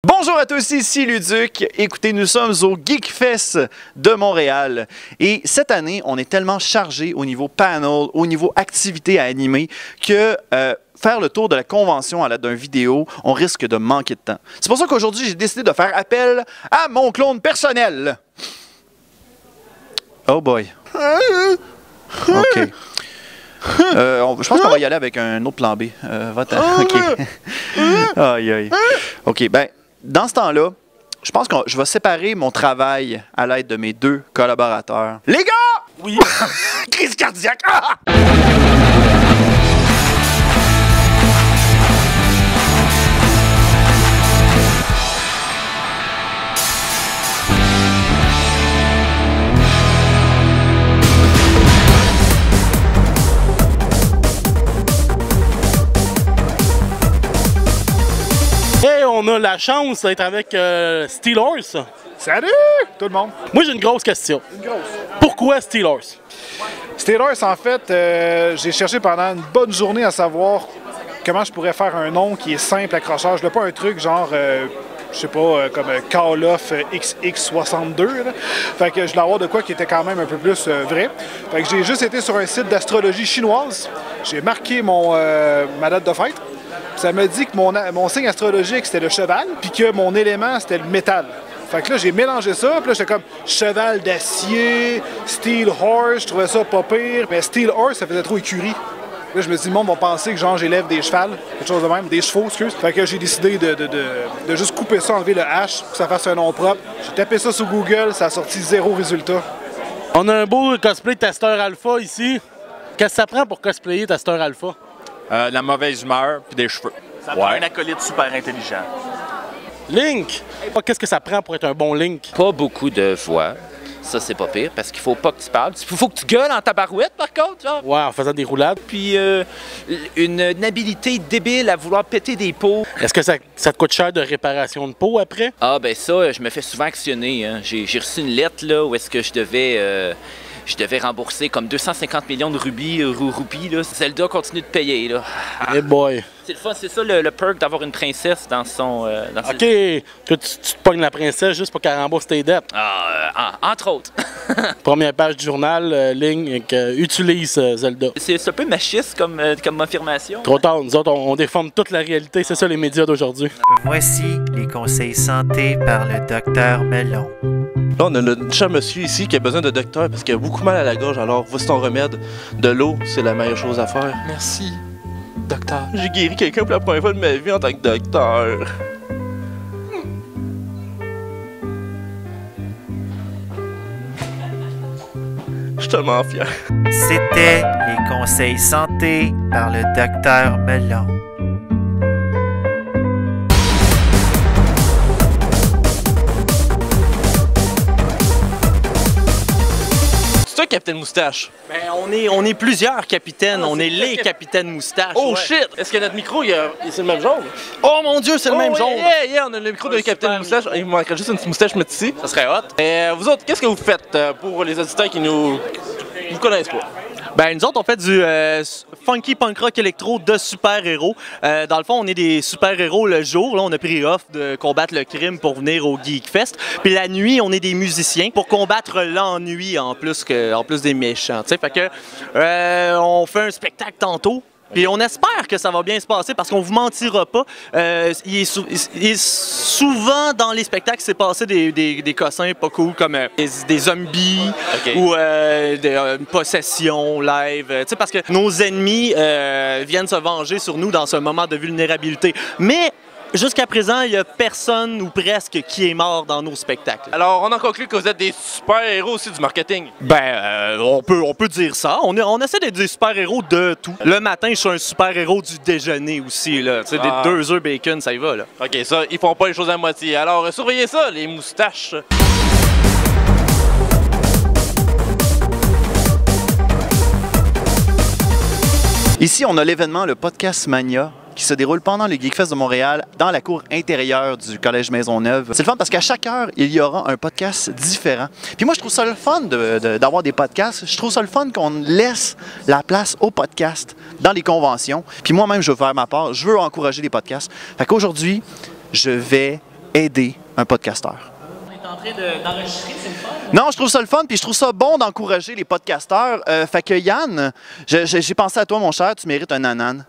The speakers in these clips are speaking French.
Bonjour à tous, ici Luduc. Écoutez, nous sommes au Geekfest de Montréal. Et cette année, on est tellement chargé au niveau panel, au niveau activités à animer, que faire le tour de la convention à l'aide d'une vidéo, on risque de manquer de temps. C'est pour ça qu'aujourd'hui, j'ai décidé de faire appel à mon clone personnel. Oh boy. OK. Je pense qu'on va y aller avec un autre plan B. Va-t'en. OK. Aïe, aïe. OK, ben, dans ce temps-là, je pense que je vais séparer mon travail à l'aide de mes deux collaborateurs. Les gars! Oui. Crise cardiaque! Ah! Et on a la chance d'être avec Steel Horse. Salut tout le monde! Moi, j'ai une grosse question. Une grosse. Pourquoi Steel Horse? Steelers, en fait, j'ai cherché pendant une bonne journée à savoir comment je pourrais faire un nom qui est simple, accrocheur. Je veux pas un truc genre, je sais pas, comme Call of XX62. Là. Fait que je voulais avoir de quoi qui était quand même un peu plus vrai. Fait que j'ai juste été sur un site d'astrologie chinoise. J'ai marqué ma date de fête. Ça me dit que mon signe astrologique, c'était le cheval, puis que mon élément, c'était le métal. Fait que là, j'ai mélangé ça, puis là, j'étais comme cheval d'acier, Steel Horse, je trouvais ça pas pire, mais Steel Horse, ça faisait trop écurie. Là, je me dis, le monde va penser que genre j'élève des chevals, quelque chose de même, des chevaux, excuse. Fait que j'ai décidé de juste couper ça, enlever le H, pour que ça fasse un nom propre. J'ai tapé ça sur Google, ça a sorti 0 résultat. On a un beau cosplay testeur alpha ici. Qu'est-ce que ça prend pour cosplayer testeur alpha? La mauvaise humeur puis des cheveux. Ça prend un acolyte super intelligent. Link! Qu'est-ce que ça prend pour être un bon Link? Pas beaucoup de voix. Ça, c'est pas pire, parce qu'il faut pas que tu parles. Faut que tu gueules en tabarouette, par contre, genre. Ouais, en faisant des roulades. Puis une habilité débile à vouloir péter des pots. Est-ce que ça te coûte cher de réparation de peau après? Ah, ben ça, je me fais souvent actionner. Hein. J'ai reçu une lettre, là, où est-ce que je devais rembourser comme 250 millions de roupies. Là. Zelda continue de payer. Là. Hey boy! C'est le fun, c'est ça le perk d'avoir une princesse dans son... OK! Que tu te pognes la princesse juste pour qu'elle rembourse tes dettes. Entre autres. Première page du journal, Link utilise Zelda. C'est un peu machiste comme affirmation. Trop tard, nous autres, on déforme toute la réalité. C'est ça les médias d'aujourd'hui. Voici les conseils santé par le docteur Melon. Là, on a notre cher monsieur ici qui a besoin de docteur parce qu'il a beaucoup mal à la gorge. Alors, voici ton remède. De l'eau, c'est la meilleure chose à faire. Merci, docteur. J'ai guéri quelqu'un pour la première fois de ma vie en tant que docteur. Je suis tellement fier. C'était les conseils santé par le docteur Melon. C'est toi, Capitaine Moustache? Ben, on est plusieurs capitaines, on est les capitaines moustaches. Oh ouais. shit! Est-ce que notre micro, c'est le même jaune? Oh mon Dieu, c'est le même jaune! Yeah, on a le micro de Capitaine Moustache. Il me manquerait juste une petite moustache mettre ici. Ça serait hot. Vous autres, qu'est-ce que vous faites pour les auditeurs qui nous connaissent pas? Ben, nous autres, on fait du funky punk rock électro de super-héros. Dans le fond, on est des super-héros le jour. Là, on a pris off de combattre le crime pour venir au Geekfest. Puis la nuit, on est des musiciens pour combattre l'ennui en plus des méchants. T'sais. Fait que on fait un spectacle tantôt. Puis on espère que ça va bien se passer parce qu'on vous mentira pas. Il est souvent dans les spectacles, c'est passé des cossins pas cool comme des zombies ou une possession live. Parce que nos ennemis viennent se venger sur nous dans ce moment de vulnérabilité. Mais jusqu'à présent, il n'y a personne ou presque qui est mort dans nos spectacles. Alors, on en conclut que vous êtes des super-héros aussi du marketing. Ben, on peut dire ça. On essaie d'être des super-héros de tout. Le matin, je suis un super-héros du déjeuner aussi. Là. Des 2 œufs bacon, ça y va. Là. OK, ça, ils font pas les choses à moitié. Alors, surveillez ça, les moustaches. Ici, on a l'événement, le Podcast Mania, qui se déroule pendant le Geekfest de Montréal dans la cour intérieure du Collège Maisonneuve. C'est le fun parce qu'à chaque heure, il y aura un podcast différent. Puis moi, je trouve ça le fun d'avoir des podcasts. Je trouve ça le fun qu'on laisse la place aux podcasts dans les conventions. Puis moi-même, je veux faire ma part. Je veux encourager les podcasts. Fait qu'aujourd'hui, je vais aider un podcasteur? On est en train d'enregistrer, c'est le fun. Non, je trouve ça le fun, puis je trouve ça bon d'encourager les podcasteurs. Fait que Yann, j'ai pensé à toi, mon cher, tu mérites un nanan.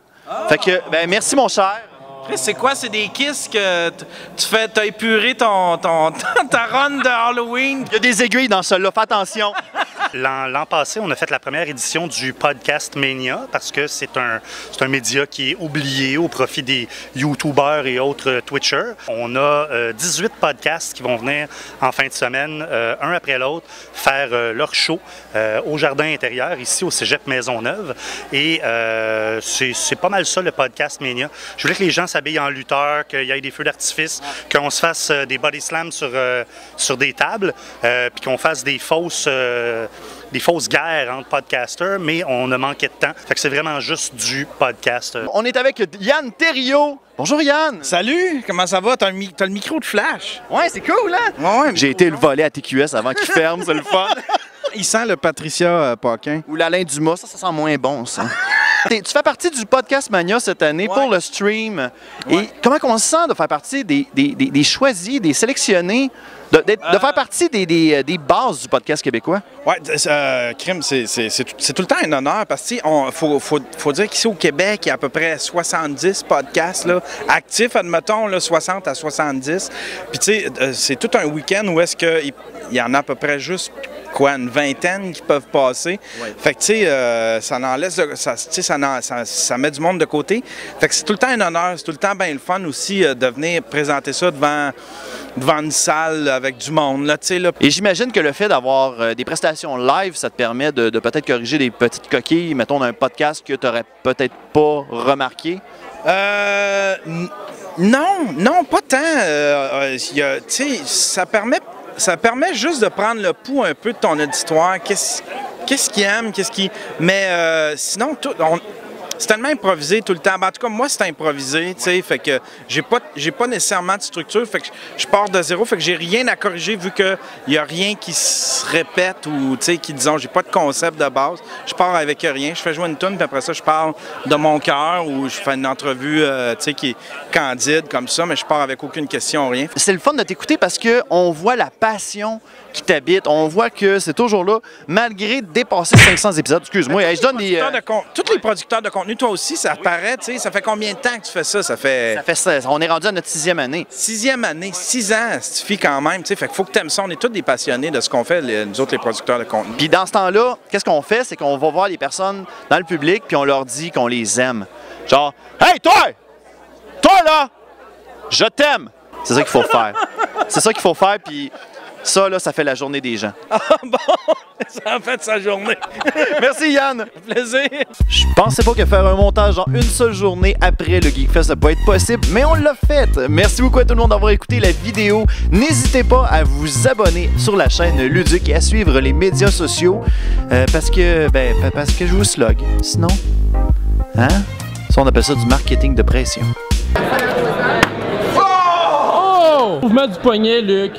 Fait que, ben merci, mon cher. C'est quoi? C'est des kisses que t'as épuré ta run de Halloween? Il y a des aiguilles dans celui-là, fais attention. L'an passé, on a fait la première édition du Podcast Mania parce que c'est un média qui est oublié au profit des YouTubers et autres Twitchers. On a 18 podcasts qui vont venir en fin de semaine, un après l'autre, faire leur show au Jardin intérieur, ici au Cégep Maisonneuve. Et c'est pas mal ça, le Podcast Mania. Je voulais que les gens s'habillent en lutteur, qu'il y ait des feux d'artifice, qu'on se fasse des body slams sur des tables, puis qu'on fasse des fausses guerres entre podcasters, mais on a manqué de temps. Fait que c'est vraiment juste du podcast. On est avec Yann Thériault. Bonjour Yann. Salut, comment ça va? T'as le micro de flash. Ouais, c'est cool, hein? Ouais, j'ai été le voler à TQS avant qu'il ferme, c'est le fun. Il sent le Patricia Paquin. Ou l'Alain Dumas, ça sent moins bon, ça. Tu fais partie du Podcast Mania cette année pour le stream. Ouais. Et comment on se sent de faire partie des choisis, des sélectionnés, de faire partie des bases du podcast québécois? Oui, Crime, c'est tout le temps un honneur parce que faut dire qu'ici au Québec, il y a à peu près 70 podcasts là, actifs, admettons, là, 60 à 70. Puis tu sais, c'est tout un week-end où est-ce qu'il y en a à peu près juste une vingtaine qui peuvent passer. Ouais. Fait que, tu sais, ça en laisse, ça met du monde de côté. Fait que c'est tout le temps un honneur, c'est tout le temps bien le fun aussi de venir présenter ça devant une salle avec du monde, là, tu sais, là. Et j'imagine que le fait d'avoir des prestations live, ça te permet de peut-être corriger des petites coquilles, mettons, d'un podcast que tu n'aurais peut-être pas remarqué? Non, pas tant. Tu sais, ça permet juste de prendre le pouls un peu de ton auditoire. Qu'est-ce qu'ils aiment, Mais sinon, c'est tellement improvisé tout le temps. Ben, en tout cas, moi, c'est improvisé, tu sais, fait que j'ai pas nécessairement de structure, fait que je pars de zéro, fait que j'ai rien à corriger vu qu'il y a rien qui se répète ou, tu sais, qui, disons, j'ai pas de concept de base. Je pars avec rien, je fais jouer une tune, puis après ça, je parle de mon cœur ou je fais une entrevue, tu sais, qui est candide comme ça, mais je pars avec aucune question, rien. C'est le fun de t'écouter parce qu'on voit la passion qui t'habite, on voit que c'est toujours là, malgré dépasser 500 épisodes. Excuse-moi, je donne des... Tous les producteurs de contenu, toi aussi, ça paraît, tu sais, ça fait combien de temps que tu fais ça? Ça fait on est rendu à notre 6e année. 6e année, 6 ans, ça suffit quand même, tu sais, fait qu'il faut que tu aimes ça. On est tous des passionnés de ce qu'on fait, nous autres, les producteurs de contenu. Puis dans ce temps-là, qu'est-ce qu'on fait? C'est qu'on va voir les personnes dans le public, puis on leur dit qu'on les aime. Genre, « Hey, toi! Toi, là! Je t'aime! » C'est ça qu'il faut faire. C'est ça qu'il faut faire, puis... Ça, là, ça fait la journée des gens. Ah bon? Ça a fait sa journée. Merci, Yann. Plaisir. Je pensais pas que faire un montage en une seule journée après le Geekfest, ça peut être possible, mais on l'a fait. Merci beaucoup à tout le monde d'avoir écouté la vidéo. N'hésitez pas à vous abonner sur la chaîne Luduc et à suivre les médias sociaux parce que je vous slog. Sinon, hein? Ça, on appelle ça du marketing de pression. Oh! Mouvement du poignet, Luc.